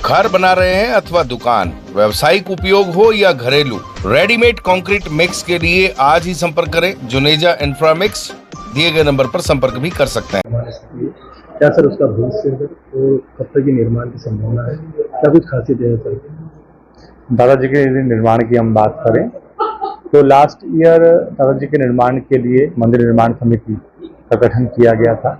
घर बना रहे हैं अथवा दुकान, व्यावसायिक उपयोग हो या घरेलू, रेडीमेड कंक्रीट मिक्स के लिए आज ही संपर्क करें। जुनेजा इंफ्रा मिक्स दिए गए नंबर पर संपर्क भी कर सकते हैं। क्या सर उसका भविष्य है और कब तक की निर्माण की संभावना है, क्या कुछ खासियत है सर? दादाजी के निर्माण की हम बात करें तो लास्ट ईयर दादाजी के निर्माण के लिए मंदिर निर्माण समिति का गठन किया गया था।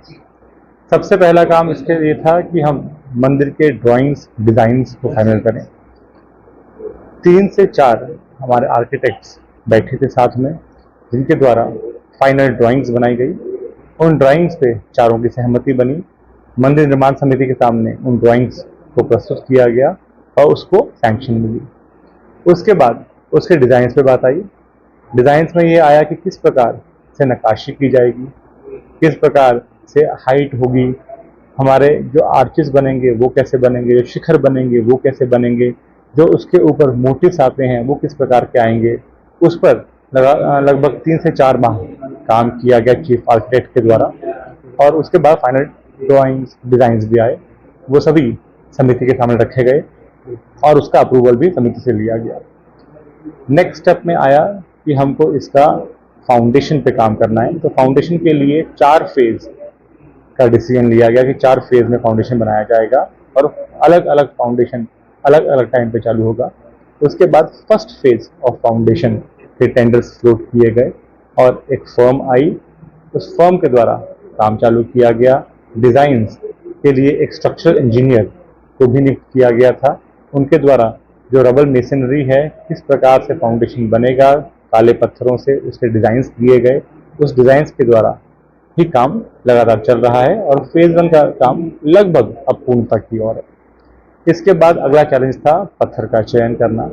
सबसे पहला काम इसके लिए था कि हम मंदिर के ड्राइंग्स डिज़ाइंस को फाइनल करें। 3 से 4 हमारे आर्किटेक्ट्स बैठे थे साथ में, जिनके द्वारा फाइनल ड्राइंग्स बनाई गई। उन ड्राइंग्स पे चारों की सहमति बनी। मंदिर निर्माण समिति के सामने उन ड्राइंग्स को प्रस्तुत किया गया और उसको सैंक्शन मिली। उसके बाद उसके डिज़ाइंस पे बात आई। डिज़ाइंस में ये आया कि किस प्रकार से नक्काशी की जाएगी, किस प्रकार से हाइट होगी, हमारे जो आर्चेस बनेंगे वो कैसे बनेंगे, जो शिखर बनेंगे वो कैसे बनेंगे, जो उसके ऊपर मोटिव्स आते हैं वो किस प्रकार के आएंगे। उस पर लगभग 3 से 4 माह काम किया गया चीफ आर्किटेक्ट के द्वारा। और उसके बाद फाइनल ड्राइंग्स डिज़ाइंस भी आए, वो सभी समिति के सामने रखे गए और उसका अप्रूवल भी समिति से लिया गया। नेक्स्ट स्टेप में आया कि हमको इसका फाउंडेशन पे काम करना है। तो फाउंडेशन के लिए 4 फेज का डिसीजन लिया गया कि 4 फेज में फाउंडेशन बनाया जाएगा और अलग अलग फाउंडेशन अलग अलग टाइम पे चालू होगा। उसके बाद फर्स्ट फेज ऑफ फाउंडेशन के टेंडर्स फ्लोट किए गए और एक फर्म आई। उस फर्म के द्वारा काम चालू किया गया। डिज़ाइंस के लिए एक स्ट्रक्चरल इंजीनियर को भी नियुक्त किया गया था। उनके द्वारा जो रबल मेसनरी है, किस प्रकार से फाउंडेशन बनेगा, काले पत्थरों से उसके डिज़ाइंस दिए गए। उस डिज़ाइंस के द्वारा ही काम लगातार चल रहा है और फेज 1 का काम लगभग अब पूर्णता की ओर है। इसके बाद अगला चैलेंज था पत्थर का चयन करना।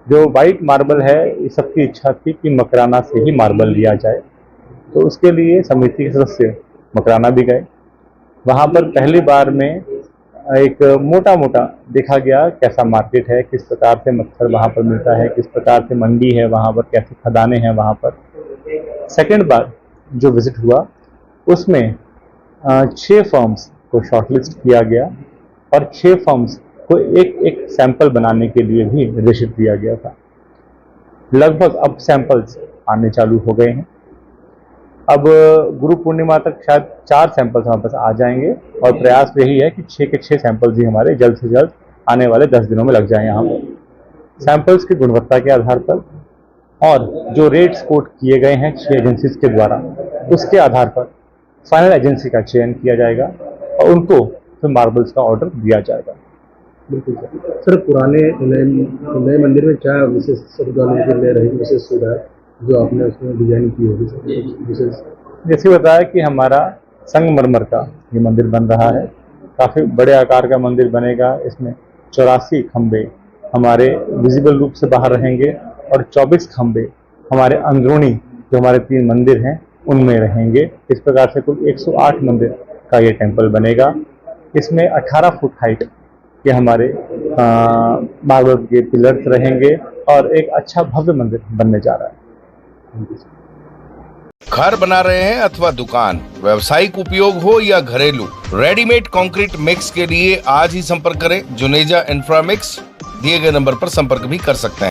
जो वाइट मार्बल है, ये सबकी इच्छा थी कि मकराना से ही मार्बल लिया जाए। तो उसके लिए समिति के सदस्य मकराना भी गए। वहाँ पर पहली बार में एक मोटा मोटा देखा गया कैसा मार्केट है, किस प्रकार से पत्थर वहाँ पर मिलता है, किस प्रकार से मंडी है वहाँ पर, कैसे खदानें हैं वहाँ पर। सेकंड बार जो विजिट हुआ उसमें 6 फर्म्स को शॉर्टलिस्ट किया गया और 6 फर्म्स को एक एक सैंपल बनाने के लिए भी निर्देशित दिया गया था। लगभग अब सैंपल्स आने चालू हो गए हैं। अब गुरु पूर्णिमा तक शायद 4 सैंपल्स हमारे पास आ जाएंगे और प्रयास यही है कि 6 के 6 सैंपल्स ही हमारे जल्द से जल्द आने वाले 10 दिनों में लग जाएं यहाँ पर। सैंपल्स की गुणवत्ता के आधार पर और जो रेट्स कोट किए गए हैं 6 एजेंसीज के द्वारा, उसके आधार पर फाइनल एजेंसी का चयन किया जाएगा और उनको फिर मार्बल्स का ऑर्डर दिया जाएगा। बिल्कुल सर, पुराने नए मंदिर में क्या विशेष श्रद्धालुओं के लिए रहेगी विशेष सुविधा जो आपने उसमें डिजाइन की होगी विशेष? जैसे बताया कि हमारा संगमरमर का ये मंदिर बन रहा है। काफ़ी बड़े आकार का मंदिर बनेगा। इसमें 84 खंबे हमारे विजिबल रूप से बाहर रहेंगे और 24 खंबे हमारे अंदरूनी जो हमारे 3 मंदिर हैं उनमें रहेंगे। इस प्रकार से कुल 108 मंदिर का ये टेम्पल बनेगा। इसमें 18 फुट हाइट के हमारे मार्बल के पिलर्स रहेंगे और एक अच्छा भव्य मंदिर बनने जा रहा है। घर बना रहे हैं अथवा दुकान, व्यावसायिक उपयोग हो या घरेलू, रेडीमेड कंक्रीट मिक्स के लिए आज ही संपर्क करें। जुनेजा इंफ्रा मिक्स दिए गए नंबर पर संपर्क भी कर सकते हैं।